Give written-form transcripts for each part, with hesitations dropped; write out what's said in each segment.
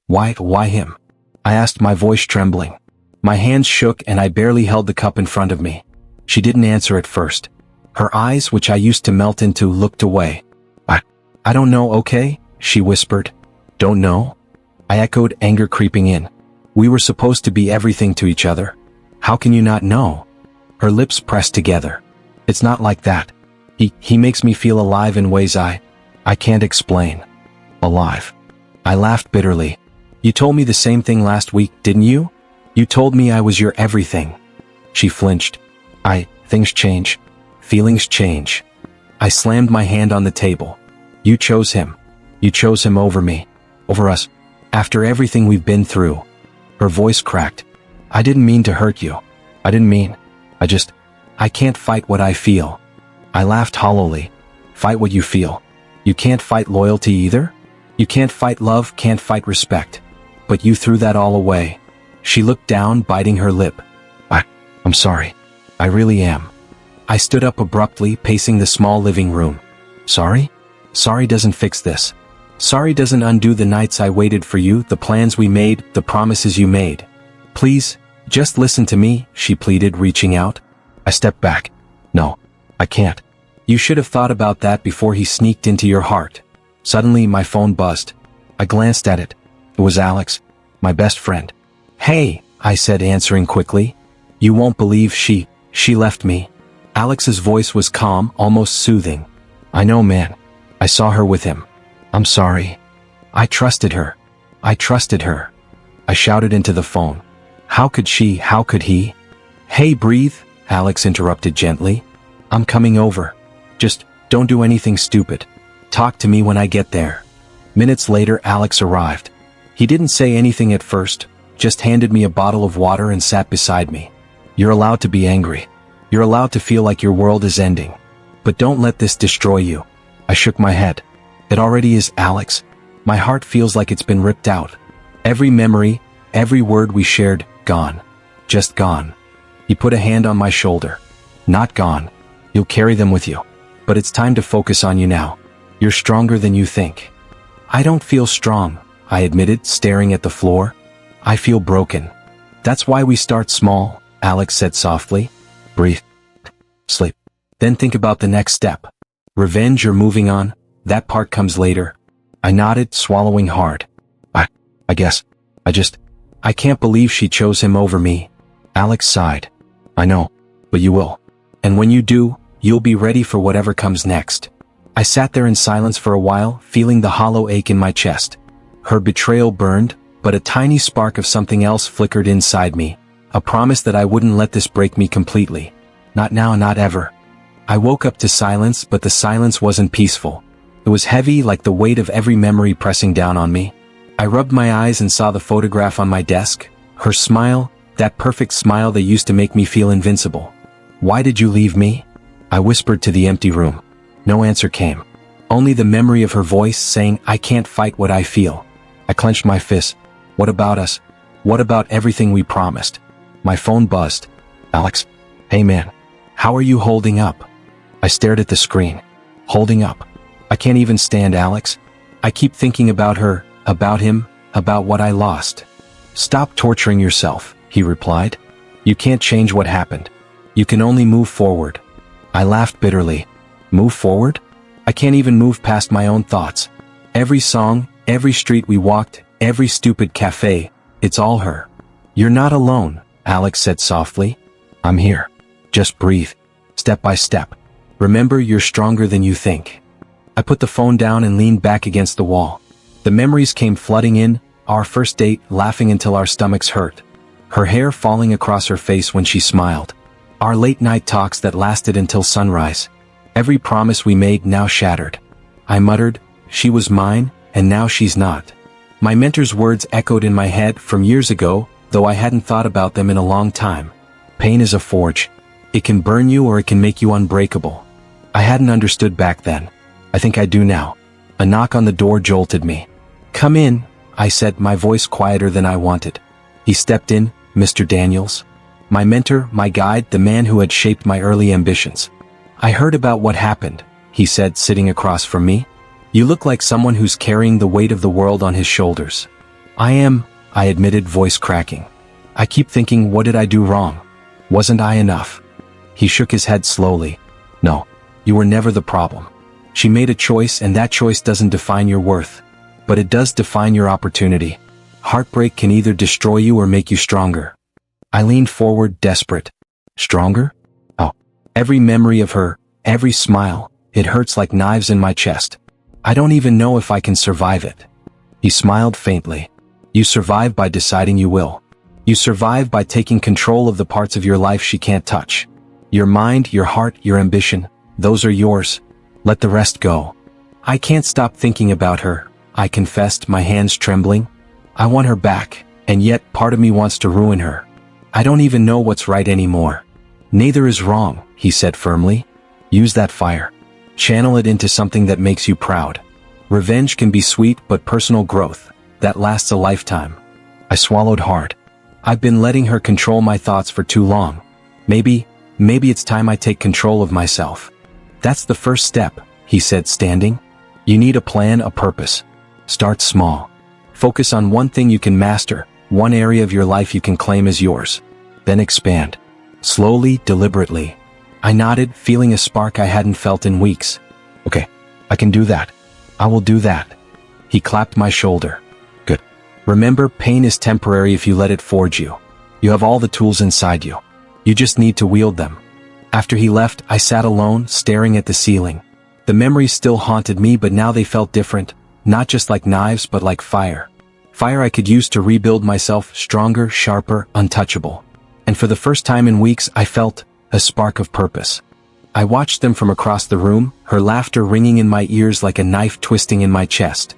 Why him? I asked, my voice trembling. My hands shook and I barely held the cup in front of me. She didn't answer at first. Her eyes, which I used to melt into, looked away. I don't know, okay? She whispered. Don't know? I echoed, anger creeping in. We were supposed to be everything to each other. How can you not know? Her lips pressed together. It's not like that. He makes me feel alive in ways I can't explain. Alive. I laughed bitterly. You told me the same thing last week, didn't you? You told me I was your everything. She flinched. Things change. Feelings change. I slammed my hand on the table. You chose him. You chose him over me. Over us. After everything we've been through. Her voice cracked. I didn't mean to hurt you. I didn't mean. I can't fight what I feel. I laughed hollowly. Fight what you feel. You can't fight loyalty either? You can't fight love, can't fight respect. But you threw that all away. She looked down, biting her lip. I'm sorry. I really am. I stood up abruptly, pacing the small living room. Sorry? Sorry doesn't fix this. Sorry doesn't undo the nights I waited for you, the plans we made, the promises you made. Please, just listen to me, she pleaded, reaching out. I stepped back. No, I can't. You should have thought about that before he sneaked into your heart. Suddenly, my phone buzzed. I glanced at it. It was Alex, my best friend. Hey, I said, answering quickly. You won't believe she left me. Alex's voice was calm, almost soothing. I know, man. I saw her with him. I'm sorry. I trusted her. I trusted her. I shouted into the phone. How could she, how could he? Hey, breathe, Alex interrupted gently. I'm coming over. Just don't do anything stupid. Talk to me when I get there. Minutes later, Alex arrived. He didn't say anything at first, just handed me a bottle of water and sat beside me. You're allowed to be angry. You're allowed to feel like your world is ending. But don't let this destroy you. I shook my head. It already is, Alex. My heart feels like it's been ripped out. Every memory, every word we shared, gone. Just gone. He put a hand on my shoulder. Not gone. You'll carry them with you. But it's time to focus on you now. You're stronger than you think. I don't feel strong, I admitted, staring at the floor. I feel broken. That's why we start small, Alex said softly. Breathe. Sleep. Then think about the next step. Revenge or moving on, that part comes later. I nodded, swallowing hard. I guess. I can't believe she chose him over me. Alex sighed. I know, but you will. And when you do, you'll be ready for whatever comes next. I sat there in silence for a while, feeling the hollow ache in my chest. Her betrayal burned, but a tiny spark of something else flickered inside me. A promise that I wouldn't let this break me completely. Not now, not ever. I woke up to silence, but the silence wasn't peaceful. It was heavy, like the weight of every memory pressing down on me. I rubbed my eyes and saw the photograph on my desk. Her smile, that perfect smile that used to make me feel invincible. Why did you leave me? I whispered to the empty room. No answer came. Only the memory of her voice saying, I can't fight what I feel. I clenched my fist. What about us? What about everything we promised? My phone buzzed. Alex. Hey man. How are you holding up? I stared at the screen. Holding up. I can't even stand Alex. I keep thinking about her, about him, about what I lost. Stop torturing yourself, he replied. You can't change what happened. You can only move forward. I laughed bitterly. Move forward? I can't even move past my own thoughts. Every song, every street we walked, every stupid cafe, it's all her. You're not alone, Alex said softly. I'm here. Just breathe. Step by step. Remember, you're stronger than you think. I put the phone down and leaned back against the wall. The memories came flooding in, our first date, laughing until our stomachs hurt. Her hair falling across her face when she smiled. Our late-night talks that lasted until sunrise. Every promise we made now shattered. I muttered, she was mine, and now she's not. My mentor's words echoed in my head from years ago, though I hadn't thought about them in a long time. Pain is a forge. It can burn you or it can make you unbreakable. I hadn't understood back then. I think I do now. A knock on the door jolted me. Come in, I said, my voice quieter than I wanted. He stepped in, Mr. Daniels. My mentor, my guide, the man who had shaped my early ambitions. I heard about what happened, he said, sitting across from me. You look like someone who's carrying the weight of the world on his shoulders. I admitted, voice cracking. I keep thinking, what did I do wrong? Wasn't I enough? He shook his head slowly. No, you were never the problem. She made a choice, and that choice doesn't define your worth. But it does define your opportunity. Heartbreak can either destroy you or make you stronger. I leaned forward, desperate. Stronger? Oh. Every memory of her, every smile, it hurts like knives in my chest. I don't even know if I can survive it. He smiled faintly. You survive by deciding you will. You survive by taking control of the parts of your life she can't touch. Your mind, your heart, your ambition, those are yours. Let the rest go. I can't stop thinking about her, I confessed, my hands trembling. I want her back, and yet part of me wants to ruin her. I don't even know what's right anymore. Neither is wrong, he said firmly. Use that fire. Channel it into something that makes you proud. Revenge can be sweet, but personal growth, that lasts a lifetime. I swallowed hard. I've been letting her control my thoughts for too long. Maybe it's time I take control of myself. That's the first step, he said, standing. You need a plan, a purpose. Start small. Focus on one thing you can master, one area of your life you can claim as yours. Then expand. Slowly, deliberately. I nodded, feeling a spark I hadn't felt in weeks. Okay, I can do that. I will do that. He clapped my shoulder. Good. Remember, pain is temporary if you let it forge you. You have all the tools inside you. You just need to wield them. After he left, I sat alone, staring at the ceiling. The memories still haunted me, but now they felt different, not just like knives, but like fire. Fire I could use to rebuild myself, stronger, sharper, untouchable. And for the first time in weeks, I felt a spark of purpose. I watched them from across the room, her laughter ringing in my ears like a knife twisting in my chest.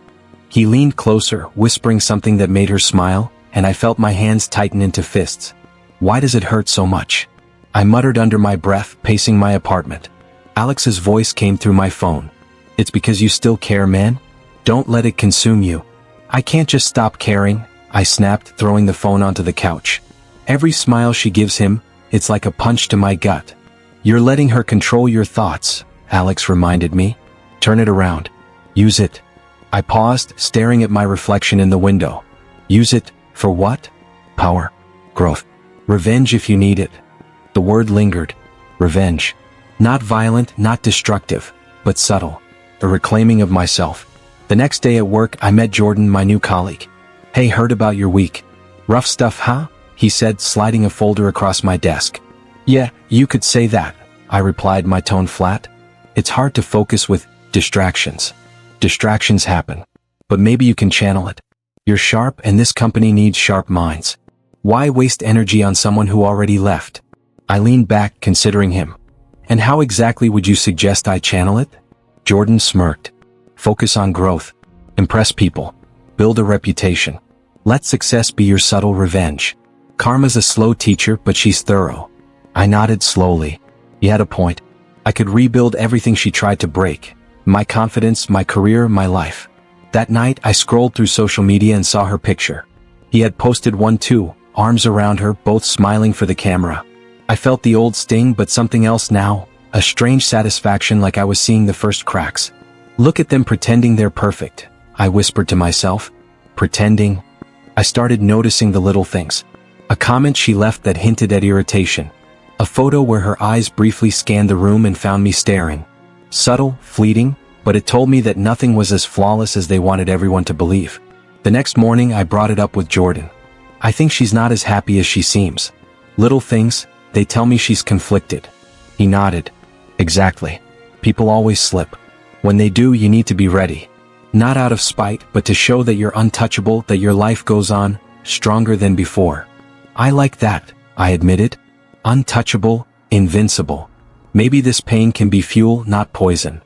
He leaned closer, whispering something that made her smile, and I felt my hands tighten into fists. Why does it hurt so much? I muttered under my breath, pacing my apartment. Alex's voice came through my phone. It's because you still care, man. Don't let it consume you. I can't just stop caring, I snapped, throwing the phone onto the couch. Every smile she gives him, it's like a punch to my gut. You're letting her control your thoughts, Alex reminded me. Turn it around. Use it. I paused, staring at my reflection in the window. Use it, for what? Power. Growth. Revenge if you need it. The word lingered. Revenge. Not violent, not destructive, but subtle. A reclaiming of myself. The next day at work, I met Jordan, my new colleague. Hey, heard about your week. Rough stuff, huh? He said, sliding a folder across my desk. Yeah, you could say that, I replied, my tone flat. It's hard to focus with distractions. Distractions happen. But maybe you can channel it. You're sharp, and this company needs sharp minds. Why waste energy on someone who already left? I leaned back, considering him. And how exactly would you suggest I channel it? Jordan smirked. Focus on growth. Impress people. Build a reputation. Let success be your subtle revenge. Karma's a slow teacher, but she's thorough. I nodded slowly. He had a point. I could rebuild everything she tried to break. My confidence, my career, my life. That night, I scrolled through social media and saw her picture. He had posted one too, arms around her, both smiling for the camera. I felt the old sting, but something else now, a strange satisfaction, like I was seeing the first cracks. Look at them pretending they're perfect, I whispered to myself. Pretending. I started noticing the little things. A comment she left that hinted at irritation. A photo where her eyes briefly scanned the room and found me staring. Subtle, fleeting, but it told me that nothing was as flawless as they wanted everyone to believe. The next morning, I brought it up with Jordan. I think she's not as happy as she seems. Little things, they tell me she's conflicted. He nodded. Exactly. People always slip. When they do, you need to be ready. Not out of spite, but to show that you're untouchable, that your life goes on, stronger than before. I like that, I admitted. Untouchable, invincible. Maybe this pain can be fuel, not poison.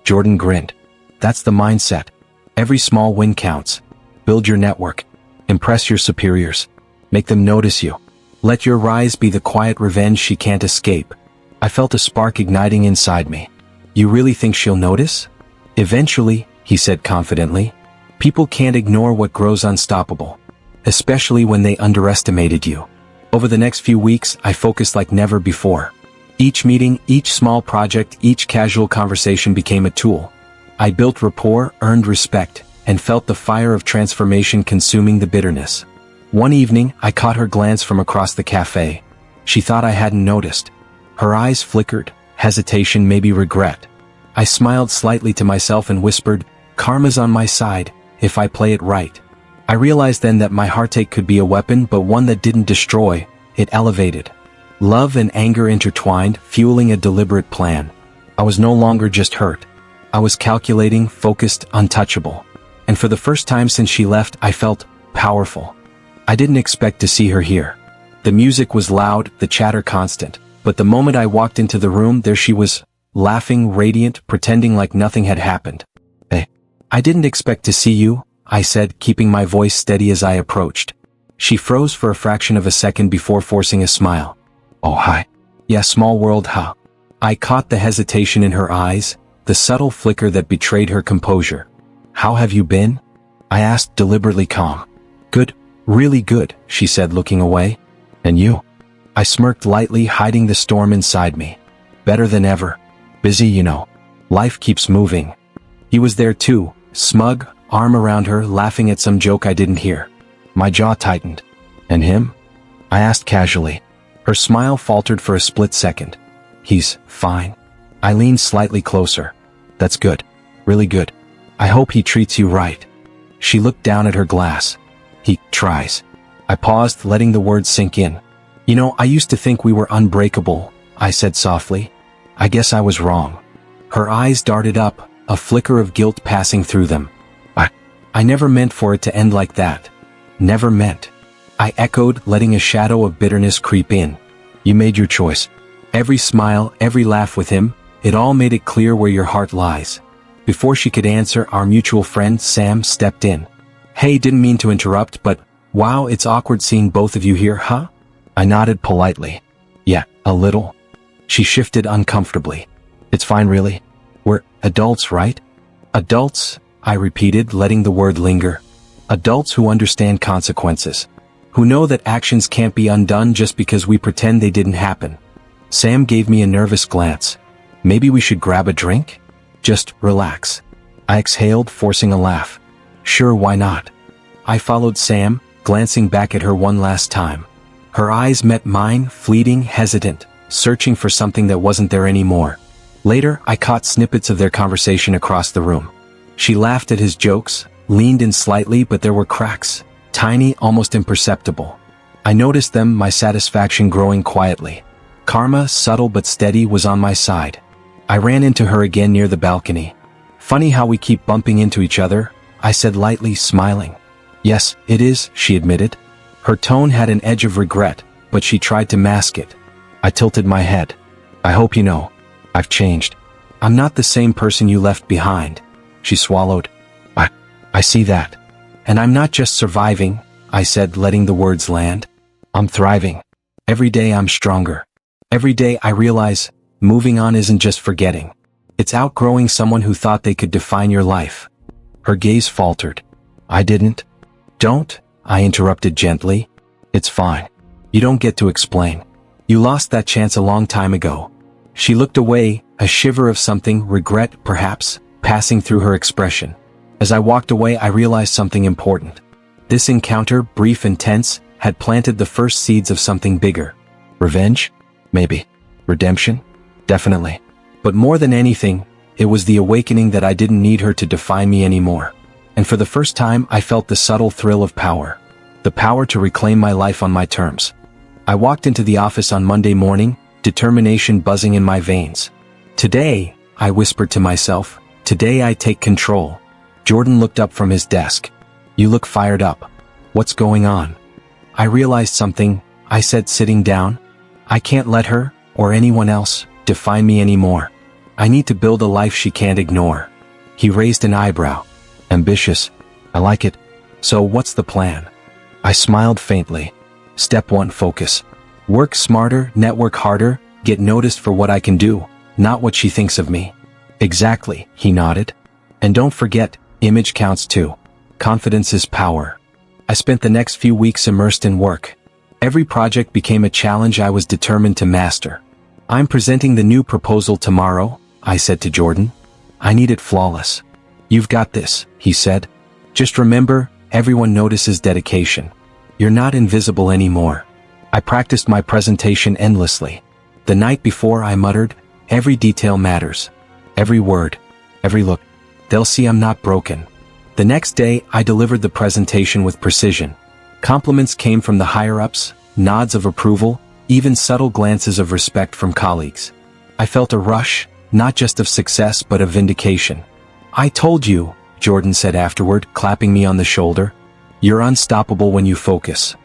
Jordan grinned. That's the mindset. Every small win counts. Build your network. Impress your superiors. Make them notice you. Let your rise be the quiet revenge she can't escape. I felt a spark igniting inside me. You really think she'll notice? Eventually, he said confidently. People can't ignore what grows unstoppable. Especially when they underestimated you. Over the next few weeks, I focused like never before. Each meeting, each small project, each casual conversation became a tool. I built rapport, earned respect, and felt the fire of transformation consuming the bitterness. One evening, I caught her glance from across the cafe. She thought I hadn't noticed. Her eyes flickered, hesitation, maybe regret. I smiled slightly to myself and whispered, "Karma's on my side, if I play it right." I realized then that my heartache could be a weapon, but one that didn't destroy, it elevated. Love and anger intertwined, fueling a deliberate plan. I was no longer just hurt. I was calculating, focused, untouchable. And for the first time since she left, I felt powerful. I didn't expect to see her here. The music was loud, the chatter constant. But the moment I walked into the room, there she was, laughing, radiant, pretending like nothing had happened. "Hey, I didn't expect to see you," I said, keeping my voice steady as I approached. She froze for a fraction of a second before forcing a smile. "Oh, hi. Yeah, small world, huh?" I caught the hesitation in her eyes, the subtle flicker that betrayed her composure. "How have you been?" I asked, deliberately calm. "Good, really good," she said, looking away. "And you?" I smirked lightly, hiding the storm inside me. "Better than ever. Busy, you know. Life keeps moving." He was there too, smug, arm around her, laughing at some joke I didn't hear. My jaw tightened. "And him?" I asked casually. Her smile faltered for a split second. "He's fine." I leaned slightly closer. "That's good. Really good. I hope he treats you right." She looked down at her glass. "He tries." I paused, letting the words sink in. "You know, I used to think we were unbreakable," I said softly. "I guess I was wrong." Her eyes darted up, a flicker of guilt passing through them. I never meant for it to end like that. Never meant." I echoed, letting a shadow of bitterness creep in. "You made your choice. Every smile, every laugh with him, it all made it clear where your heart lies." Before she could answer, our mutual friend, Sam, stepped in. "Hey, didn't mean to interrupt, but wow, it's awkward seeing both of you here, huh?" I nodded politely. "Yeah, a little." She shifted uncomfortably. "It's fine, really. We're adults, right?" "Adults," I repeated, letting the word linger. "Adults who understand consequences. Who know that actions can't be undone just because we pretend they didn't happen." Sam gave me a nervous glance. "Maybe we should grab a drink? Just relax." I exhaled, forcing a laugh. "Sure, why not?" I followed Sam, glancing back at her one last time. Her eyes met mine, fleeting, hesitant, searching for something that wasn't there anymore. Later, I caught snippets of their conversation across the room. She laughed at his jokes, leaned in slightly, but there were cracks, tiny, almost imperceptible. I noticed them, my satisfaction growing quietly. Karma, subtle but steady, was on my side. I ran into her again near the balcony. "Funny how we keep bumping into each other," I said lightly, smiling. "Yes, it is," she admitted. Her tone had an edge of regret, but she tried to mask it. I tilted my head. "I hope you know. I've changed. I'm not the same person you left behind." She swallowed. I see that. "And I'm not just surviving," I said, letting the words land. "I'm thriving. Every day I'm stronger. Every day I realize moving on isn't just forgetting. It's outgrowing someone who thought they could define your life." Her gaze faltered. "I didn't." "Don't," I interrupted gently. "It's fine. You don't get to explain. You lost that chance a long time ago." She looked away, a shiver of something, regret perhaps, passing through her expression. As I walked away, I realized something important. This encounter, brief and tense, had planted the first seeds of something bigger. Revenge? Maybe. Redemption? Definitely. But more than anything, it was the awakening that I didn't need her to define me anymore. And for the first time, I felt the subtle thrill of power. The power to reclaim my life on my terms. I walked into the office on Monday morning, determination buzzing in my veins. "Today," I whispered to myself, "today I take control." Jordan looked up from his desk. "You look fired up. What's going on?" I realized something, I said, sitting down. "I can't let her, or anyone else, define me anymore. I need to build a life she can't ignore." He raised an eyebrow. "Ambitious. I like it. So what's the plan?" I smiled faintly. "Step 1, focus. Work smarter, network harder, get noticed for what I can do, not what she thinks of me." "Exactly," he nodded. "And don't forget, image counts too. Confidence is power." I spent the next few weeks immersed in work. Every project became a challenge I was determined to master. "I'm presenting the new proposal tomorrow," I said to Jordan. "I need it flawless." "You've got this," he said. Just remember, everyone notices dedication. You're not invisible anymore. I practiced my presentation endlessly. The night before I muttered, every detail matters. Every word. Every look. They'll see I'm not broken. The next day, I delivered the presentation with precision. Compliments came from the higher-ups, nods of approval, even subtle glances of respect from colleagues. I felt a rush, not just of success but of vindication. "I told you," Jordan said afterward, clapping me on the shoulder. "You're unstoppable when you focus."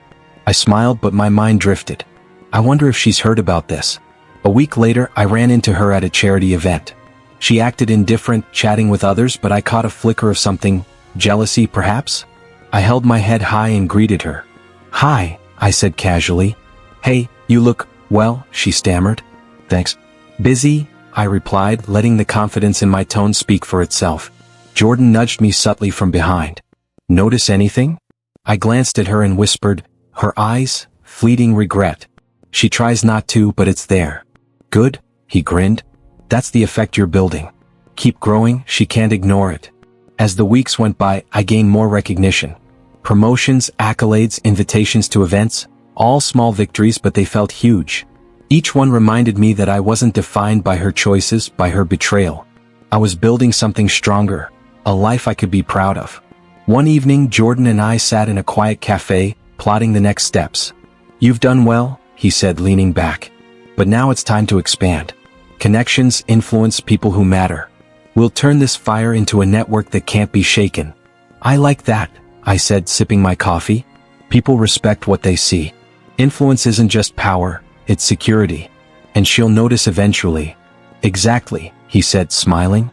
I smiled, but my mind drifted. I wonder if she's heard about this. A week later, I ran into her at a charity event. She acted indifferent, chatting with others, but I caught a flicker of something, jealousy perhaps? I held my head high and greeted her. "Hi," I said casually. "Hey, you look, well," she stammered. "Thanks." "Busy?" I replied, letting the confidence in my tone speak for itself. Jordan nudged me subtly from behind. "Notice anything?" I glanced at her and whispered, her eyes, fleeting regret. "She tries not to, but it's there." "Good," he grinned. "That's the effect you're building. Keep growing, she can't ignore it." As the weeks went by, I gained more recognition. Promotions, accolades, invitations to events, all small victories, but they felt huge. Each one reminded me that I wasn't defined by her choices, by her betrayal. I was building something stronger, a life I could be proud of. One evening, Jordan and I sat in a quiet cafe, plotting the next steps. "You've done well," he said, leaning back. "But now it's time to expand. Connections, influence, people who matter. We'll turn this fire into a network that can't be shaken." "I like that," I said, sipping my coffee. "People respect what they see. Influence isn't just power, it's security. And she'll notice eventually." "Exactly," he said, smiling.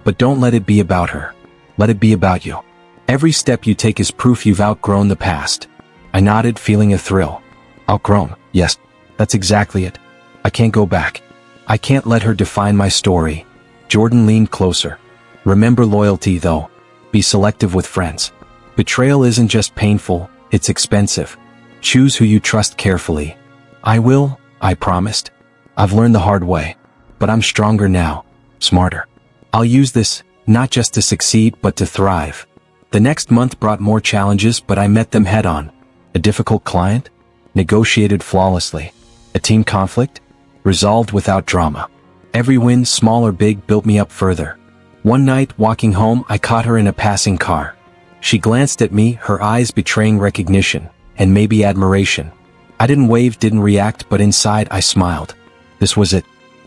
"But don't let it be about her. Let it be about you. Every step you take is proof you've outgrown the past." I nodded, feeling a thrill. Outgrown, yes, that's exactly it. I can't go back. I can't let her define my story. Jordan leaned closer. "Remember loyalty, though. Be selective with friends. Betrayal isn't just painful, it's expensive. Choose who you trust carefully." "I will," I promised. "I've learned the hard way. But I'm stronger now. Smarter. I'll use this, not just to succeed, but to thrive." The next month brought more challenges, but I met them head-on. A difficult client? Negotiated flawlessly. A team conflict? Resolved without drama. Every win, small or big, built me up further. One night, walking home, I caught her in a passing car. She glanced at me, her eyes betraying recognition, and maybe admiration. I didn't wave, didn't react, but inside I smiled. This was it.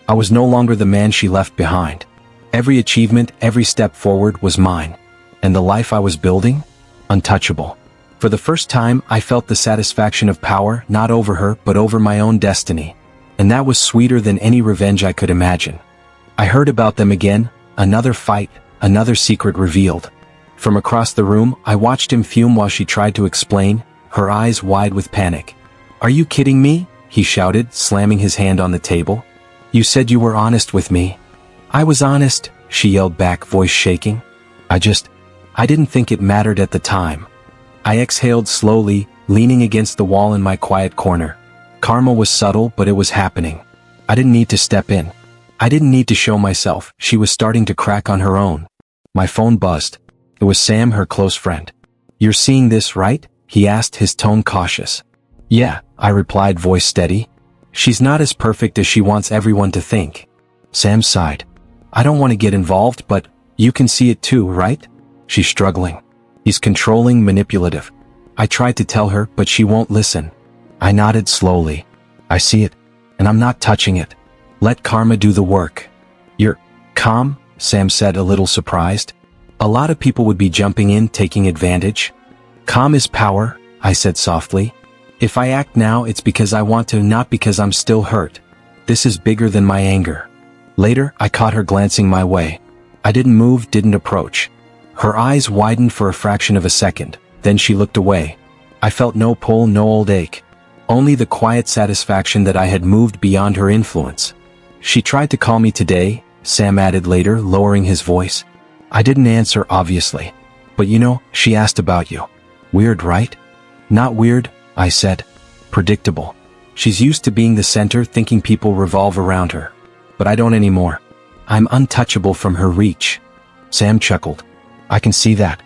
I was no longer the man she left behind. Every achievement, every step forward was mine. And the life I was building? Untouchable. For the first time, I felt the satisfaction of power, not over her, but over my own destiny. And that was sweeter than any revenge I could imagine. I heard about them again, another fight, another secret revealed. From across the room, I watched him fume while she tried to explain, her eyes wide with panic. "Are you kidding me?" he shouted, slamming his hand on the table. "You said you were honest with me." "I was honest," she yelled back, voice shaking. I didn't think it mattered at the time." I exhaled slowly, leaning against the wall in my quiet corner. Karma was subtle, but it was happening. I didn't need to step in. I didn't need to show myself. She was starting to crack on her own. My phone buzzed. It was Sam, her close friend. "You're seeing this, right?" he asked, his tone cautious. "Yeah," I replied, voice steady. "She's not as perfect as she wants everyone to think." Sam sighed. "I don't want to get involved, but you can see it too, right?" She's struggling. "He's controlling, manipulative." I tried to tell her, but she won't listen. I nodded slowly. "I see it, and I'm not touching it. Let karma do the work." "You're calm?" Sam said, a little surprised. "A lot of people would be jumping in, taking advantage." "Calm is power," I said softly. "If I act now, it's because I want to, not because I'm still hurt. This is bigger than my anger." Later, I caught her glancing my way. I didn't move, didn't approach. Her eyes widened for a fraction of a second, then she looked away. I felt no pull, no old ache. Only the quiet satisfaction that I had moved beyond her influence. "She tried to call me today," Sam added later, lowering his voice. I didn't answer, obviously. "But you know, she asked about you." "Weird, right?" "Not weird," I said. "Predictable. She's used to being the center, thinking people revolve around her. But I don't anymore. I'm untouchable from her reach." Sam chuckled. "I can see that.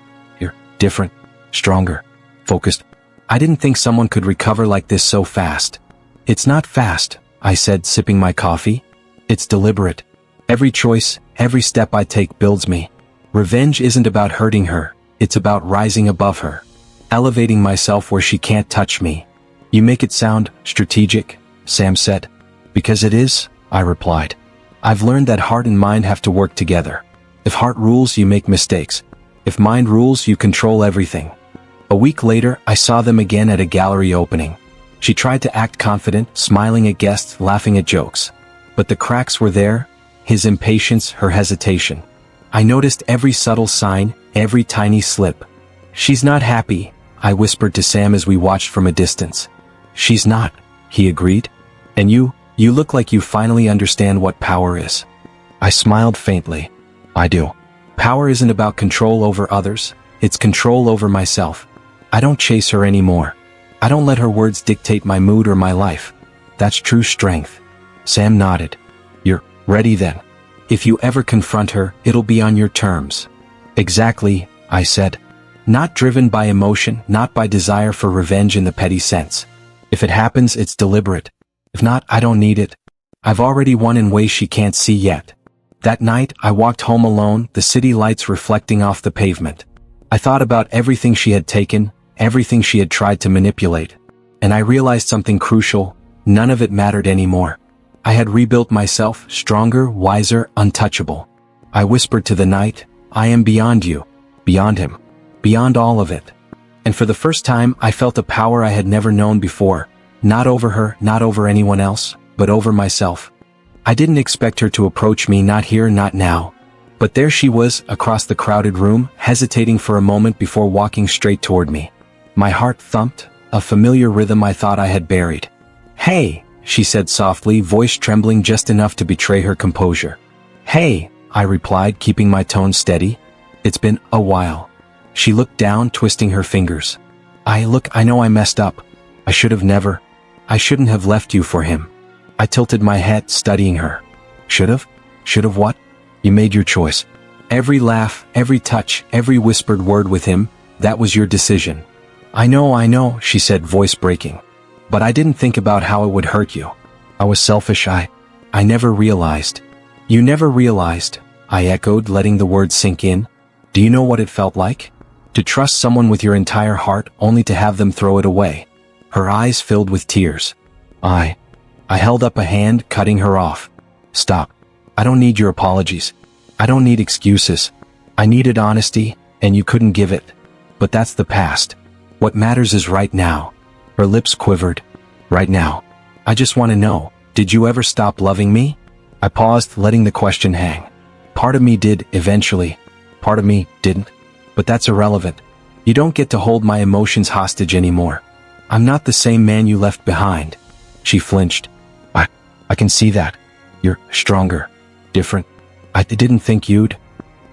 different, stronger, focused. I didn't think someone could recover like this so fast. It's not fast, I said, sipping my coffee. It's deliberate. Every choice, every step I take builds me. Revenge isn't about hurting her, it's about rising above her. Elevating myself where she can't touch me. You make it sound strategic, Sam said. Because it is, I replied. I've learned that heart and mind have to work together. If heart rules, you make mistakes. If mind rules, you control everything. A week later, I saw them again at a gallery opening. She tried to act confident, smiling at guests, laughing at jokes. But the cracks were there, his impatience, her hesitation. I noticed every subtle sign, every tiny slip. She's not happy, I whispered to Sam as we watched from a distance. She's not, he agreed. And you look like you finally understand what power is. I smiled faintly. I do. Power isn't about control over others, it's control over myself. I don't chase her anymore. I don't let her words dictate my mood or my life. That's true strength. Sam nodded. You're ready then. If you ever confront her, it'll be on your terms. Exactly, I said. Not driven by emotion, not by desire for revenge in the petty sense. If it happens, it's deliberate. If not, I don't need it. I've already won in ways she can't see yet. That night, I walked home alone, the city lights reflecting off the pavement. I thought about everything she had taken, everything she had tried to manipulate. And I realized something crucial, none of it mattered anymore. I had rebuilt myself, stronger, wiser, untouchable. I whispered to the night, I am beyond you, beyond him, beyond all of it. And for the first time, I felt a power I had never known before, not over her, not over anyone else, but over myself. I didn't expect her to approach me, not here, not now. But there she was, across the crowded room, hesitating for a moment before walking straight toward me. My heart thumped, a familiar rhythm I thought I had buried. Hey, she said softly, voice trembling just enough to betray her composure. Hey, I replied, keeping my tone steady. It's been a while. She looked down, twisting her fingers. I know I messed up. I shouldn't have left you for him. I tilted my head, studying her. Should've? Should've what? You made your choice. Every laugh, every touch, every whispered word with him, that was your decision. I know, she said, voice breaking. But I didn't think about how it would hurt you. I was selfish, I never realized. You never realized, I echoed, letting the words sink in. Do you know what it felt like? To trust someone with your entire heart only to have them throw it away. Her eyes filled with tears. I held up a hand, cutting her off. Stop. I don't need your apologies. I don't need excuses. I needed honesty, and you couldn't give it. But that's the past. What matters is right now. Her lips quivered. Right now. I just want to know, did you ever stop loving me? I paused, letting the question hang. Part of me did, eventually. Part of me didn't. But that's irrelevant. You don't get to hold my emotions hostage anymore. I'm not the same man you left behind. She flinched. I can see that. You're stronger. Different. I didn't think you'd.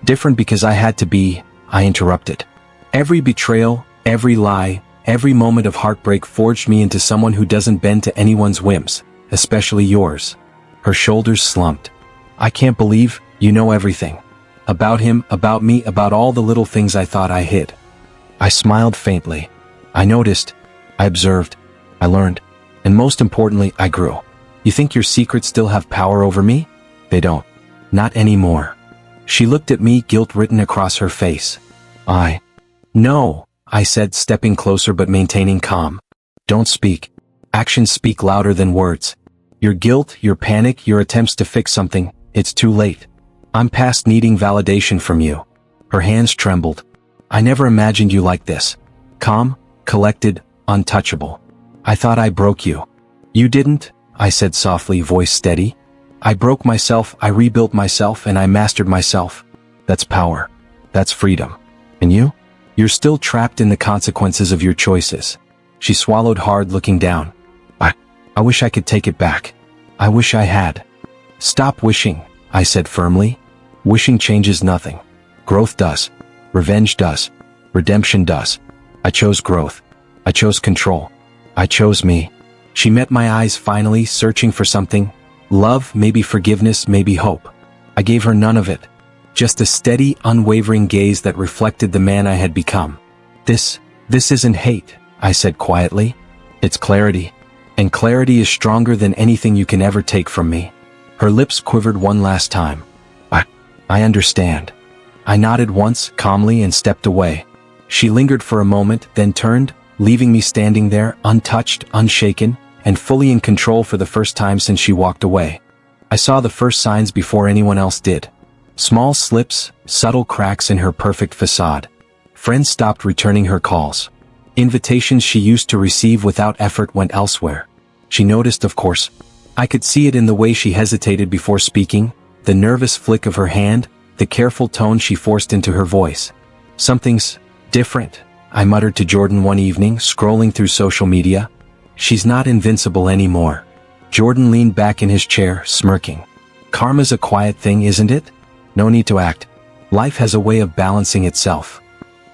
Different because I had to be, I interrupted. Every betrayal, every lie, every moment of heartbreak forged me into someone who doesn't bend to anyone's whims, especially yours. Her shoulders slumped. I can't believe you know everything. About him, about me, about all the little things I thought I hid. I smiled faintly. I noticed. I observed. I learned. And most importantly, I grew. You think your secrets still have power over me? They don't. Not anymore. She looked at me, guilt written across her face. No, I said, stepping closer but maintaining calm. Don't speak. Actions speak louder than words. Your guilt, your panic, your attempts to fix something, it's too late. I'm past needing validation from you. Her hands trembled. I never imagined you like this. Calm, collected, untouchable. I thought I broke you. You didn't, I said softly, voice steady. I broke myself, I rebuilt myself, and I mastered myself. That's power. That's freedom. And you? You're still trapped in the consequences of your choices. She swallowed hard, looking down. I wish I could take it back. I wish I had. Stop wishing, I said firmly. Wishing changes nothing. Growth does. Revenge does. Redemption does. I chose growth. I chose control. I chose me. She met my eyes finally, searching for something. Love, maybe forgiveness, maybe hope. I gave her none of it. Just a steady, unwavering gaze that reflected the man I had become. This isn't hate, I said quietly. It's clarity. And clarity is stronger than anything you can ever take from me. Her lips quivered one last time. I understand. I nodded once, calmly, and stepped away. She lingered for a moment, then turned, leaving me standing there, untouched, unshaken, and fully in control for the first time since she walked away. I saw the first signs before anyone else did. Small slips, subtle cracks in her perfect facade. Friends stopped returning her calls. Invitations she used to receive without effort went elsewhere. She noticed, of course. I could see it in the way she hesitated before speaking, the nervous flick of her hand, the careful tone she forced into her voice. Something's different, I muttered to Jordan one evening, scrolling through social media. She's not invincible anymore. Jordan leaned back in his chair, smirking. Karma's a quiet thing, isn't it? No need to act. Life has a way of balancing itself.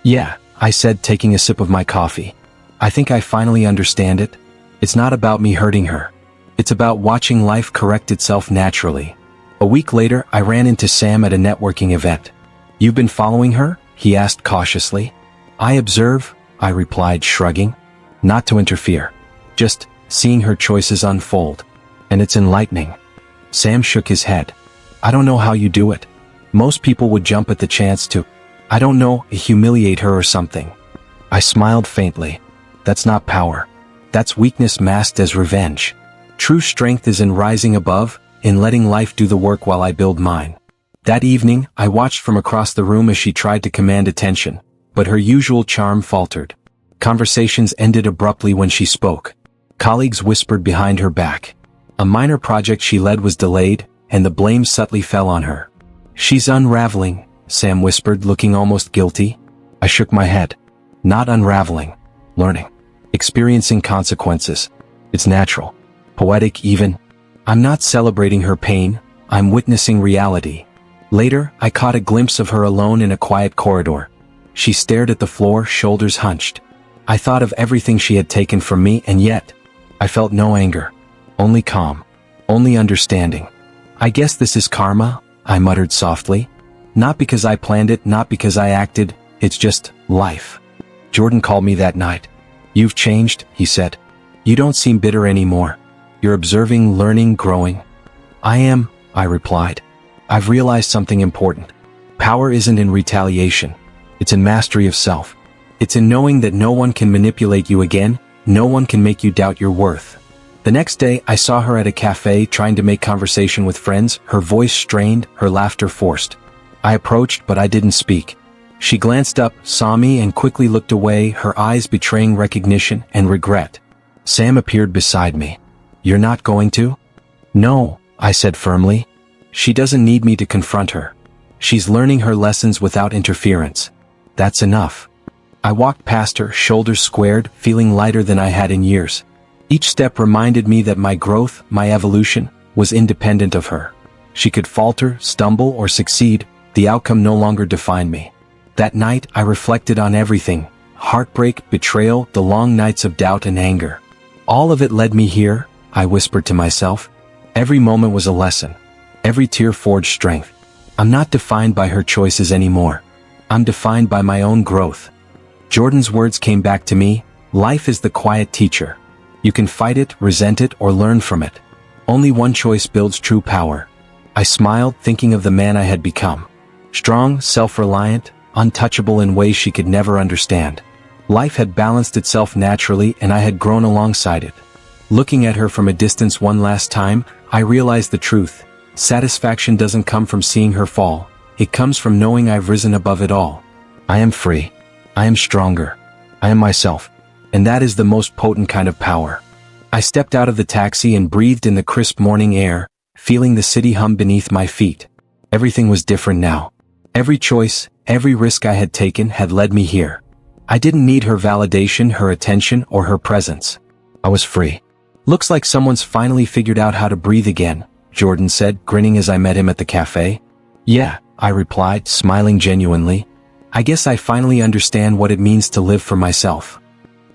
Yeah, I said, taking a sip of my coffee. I think I finally understand it. It's not about me hurting her. It's about watching life correct itself naturally. A week later, I ran into Sam at a networking event. You've been following her? He asked cautiously. I observe, I replied, shrugging. Not to interfere. Just seeing her choices unfold. And it's enlightening. Sam shook his head. I don't know how you do it. Most people would jump at the chance to, I don't know, humiliate her or something. I smiled faintly. That's not power. That's weakness masked as revenge. True strength is in rising above, in letting life do the work while I build mine. That evening, I watched from across the room as she tried to command attention, but her usual charm faltered. Conversations ended abruptly when she spoke. Colleagues whispered behind her back. A minor project she led was delayed, and the blame subtly fell on her. She's unraveling, Sam whispered, looking almost guilty. I shook my head. Not unraveling. Learning. Experiencing consequences. It's natural. Poetic even. I'm not celebrating her pain, I'm witnessing reality. Later, I caught a glimpse of her alone in a quiet corridor. She stared at the floor, shoulders hunched. I thought of everything she had taken from me, and yet, I felt no anger. Only calm. Only understanding. I guess this is karma, I muttered softly. Not because I planned it, not because I acted, it's just life. Jordan called me that night. You've changed, he said. You don't seem bitter anymore. You're observing, learning, growing. I am, I replied. I've realized something important. Power isn't in retaliation. It's in mastery of self. It's in knowing that no one can manipulate you again, no one can make you doubt your worth. The next day, I saw her at a cafe trying to make conversation with friends, her voice strained, her laughter forced. I approached, but I didn't speak. She glanced up, saw me, and quickly looked away, her eyes betraying recognition and regret. Sam appeared beside me. You're not going to? No, I said firmly. She doesn't need me to confront her. She's learning her lessons without interference. That's enough. I walked past her, shoulders squared, feeling lighter than I had in years. Each step reminded me that my growth, my evolution, was independent of her. She could falter, stumble, or succeed, the outcome no longer defined me. That night, I reflected on everything. Heartbreak, betrayal, the long nights of doubt and anger. All of it led me here, I whispered to myself. Every moment was a lesson. Every tear forged strength. I'm not defined by her choices anymore. I'm defined by my own growth. Jordan's words came back to me. Life is the quiet teacher. You can fight it, resent it, or learn from it. Only one choice builds true power. I smiled, thinking of the man I had become. Strong, self-reliant, untouchable in ways she could never understand. Life had balanced itself naturally, and I had grown alongside it. Looking at her from a distance one last time, I realized the truth. Satisfaction doesn't come from seeing her fall. It comes from knowing I've risen above it all. I am free. I am stronger. I am myself. And that is the most potent kind of power. I stepped out of the taxi and breathed in the crisp morning air, feeling the city hum beneath my feet. Everything was different now. Every choice, every risk I had taken had led me here. I didn't need her validation, her attention, or her presence. I was free. Looks like someone's finally figured out how to breathe again, Jordan said, grinning as I met him at the cafe. Yeah, I replied, smiling genuinely. I guess I finally understand what it means to live for myself.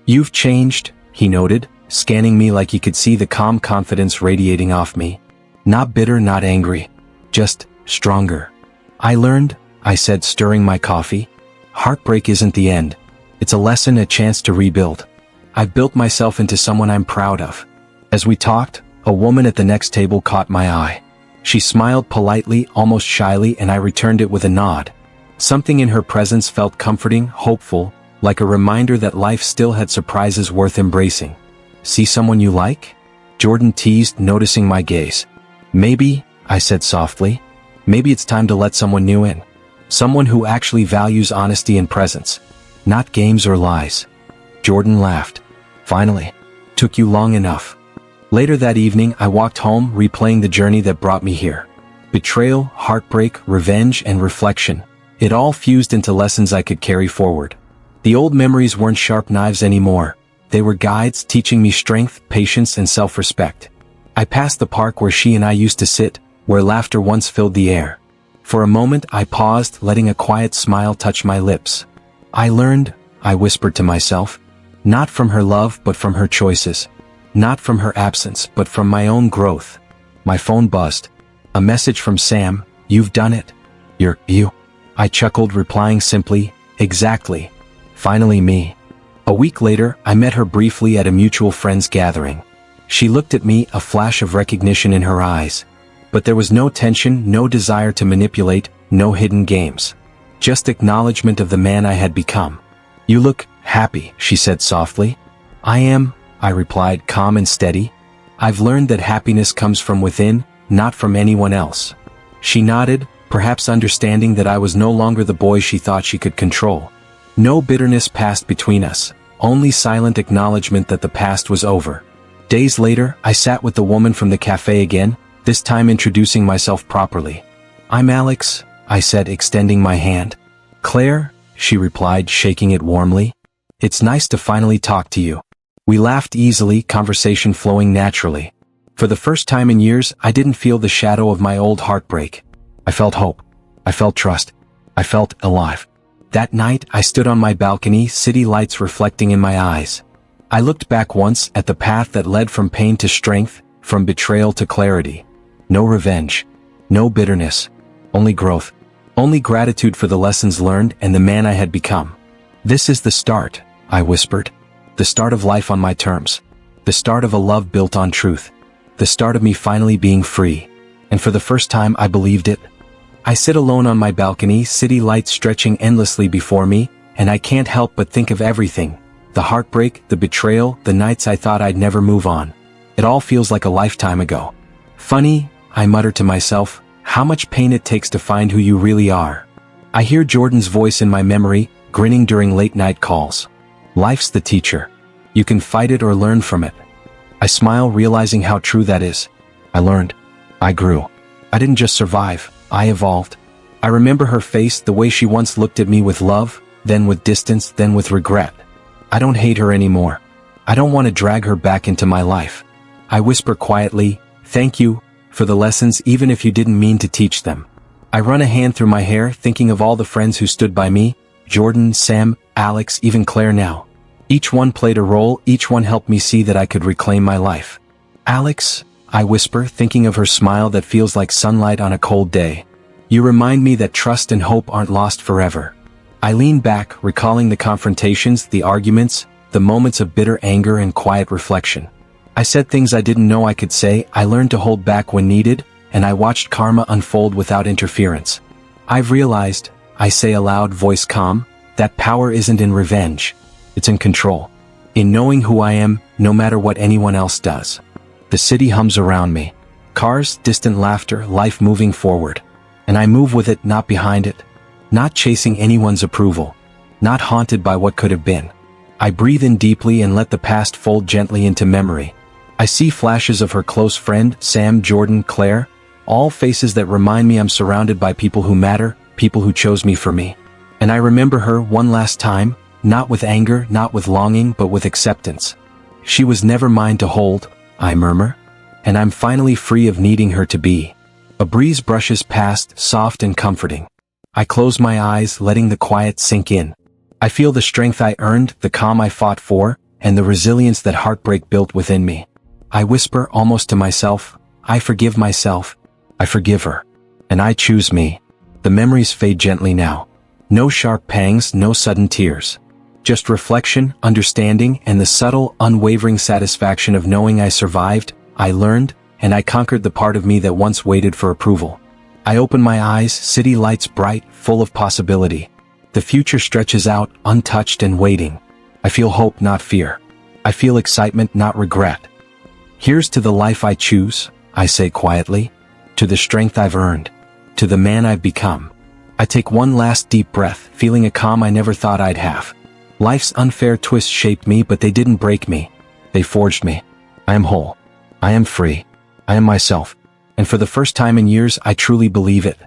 You've changed, he noted, scanning me like he could see the calm confidence radiating off me. Not bitter, not angry. Just stronger. I learned, I said, stirring my coffee. Heartbreak isn't the end. It's a lesson, a chance to rebuild. I've built myself into someone I'm proud of. As we talked, a woman at the next table caught my eye. She smiled politely, almost shyly, and I returned it with a nod. Something in her presence felt comforting, hopeful, like a reminder that life still had surprises worth embracing. "See someone you like?" Jordan teased, noticing my gaze. "Maybe," I said softly. "Maybe it's time to let someone new in. Someone who actually values honesty and presence. Not games or lies." Jordan laughed. "Finally. Took you long enough." Later that evening, I walked home, replaying the journey that brought me here. Betrayal, heartbreak, revenge, and reflection. It all fused into lessons I could carry forward. The old memories weren't sharp knives anymore. They were guides teaching me strength, patience, and self-respect. I passed the park where she and I used to sit, where laughter once filled the air. For a moment I paused, letting a quiet smile touch my lips. "I learned," I whispered to myself, "not from her love but from her choices. Not from her absence but from my own growth." My phone buzzed. A message from Sam. "You've done it. You." I chuckled, replying simply, "Exactly. Finally me." A week later, I met her briefly at a mutual friend's gathering. She looked at me, a flash of recognition in her eyes. But there was no tension, no desire to manipulate, no hidden games. Just acknowledgement of the man I had become. "You look happy," she said softly. "I am," I replied, calm and steady. "I've learned that happiness comes from within, not from anyone else." She nodded, perhaps understanding that I was no longer the boy she thought she could control. No bitterness passed between us, only silent acknowledgement that the past was over. Days later, I sat with the woman from the cafe again, this time introducing myself properly. "I'm Alex," I said, extending my hand. "Claire," she replied, shaking it warmly. "It's nice to finally talk to you." We laughed easily, conversation flowing naturally. For the first time in years, I didn't feel the shadow of my old heartbreak. I felt hope. I felt trust. I felt alive. That night, I stood on my balcony, city lights reflecting in my eyes. I looked back once at the path that led from pain to strength, from betrayal to clarity. No revenge. No bitterness. Only growth. Only gratitude for the lessons learned and the man I had become. "This is the start," I whispered. "The start of life on my terms. The start of a love built on truth. The start of me finally being free." And for the first time, I believed it. I sit alone on my balcony, city lights stretching endlessly before me, and I can't help but think of everything. The heartbreak, the betrayal, the nights I thought I'd never move on. It all feels like a lifetime ago. Funny, I mutter to myself, how much pain it takes to find who you really are. I hear Jordan's voice in my memory, grinning during late-night calls. Life's the teacher. You can fight it or learn from it. I smile, realizing how true that is. I learned. I grew. I didn't just survive. I evolved. I remember her face, the way she once looked at me with love, then with distance, then with regret. I don't hate her anymore. I don't want to drag her back into my life. I whisper quietly, "Thank you for the lessons, even if you didn't mean to teach them." I run a hand through my hair, thinking of all the friends who stood by me, Jordan, Sam, Alex, even Claire now. Each one played a role, each one helped me see that I could reclaim my life. "Alex," I whisper, thinking of her smile that feels like sunlight on a cold day. "You remind me that trust and hope aren't lost forever." I lean back, recalling the confrontations, the arguments, the moments of bitter anger and quiet reflection. I said things I didn't know I could say, I learned to hold back when needed, and I watched karma unfold without interference. "I've realized," I say aloud, voice calm, "that power isn't in revenge. It's in control. In knowing who I am, no matter what anyone else does." The city hums around me. Cars, distant laughter, life moving forward. And I move with it, not behind it. Not chasing anyone's approval. Not haunted by what could have been. I breathe in deeply and let the past fold gently into memory. I see flashes of her close friend, Sam, Jordan, Claire. All faces that remind me I'm surrounded by people who matter, people who chose me for me. And I remember her one last time, not with anger, not with longing, but with acceptance. "She was never mine to hold," I murmur. "And I'm finally free of needing her to be." A breeze brushes past, soft and comforting. I close my eyes, letting the quiet sink in. I feel the strength I earned, the calm I fought for, and the resilience that heartbreak built within me. I whisper, almost to myself, "I forgive myself. I forgive her. And I choose me." The memories fade gently now. No sharp pangs, no sudden tears. Just reflection, understanding, and the subtle, unwavering satisfaction of knowing I survived, I learned, and I conquered the part of me that once waited for approval. I open my eyes, city lights bright, full of possibility. The future stretches out, untouched and waiting. I feel hope, not fear. I feel excitement, not regret. Here's to the life I choose, I say quietly. To the strength I've earned. To the man I've become. I take one last deep breath, feeling a calm I never thought I'd have. Life's unfair twists shaped me, but they didn't break me. They forged me. I am whole. I am free. I am myself. And for the first time in years, I truly believe it.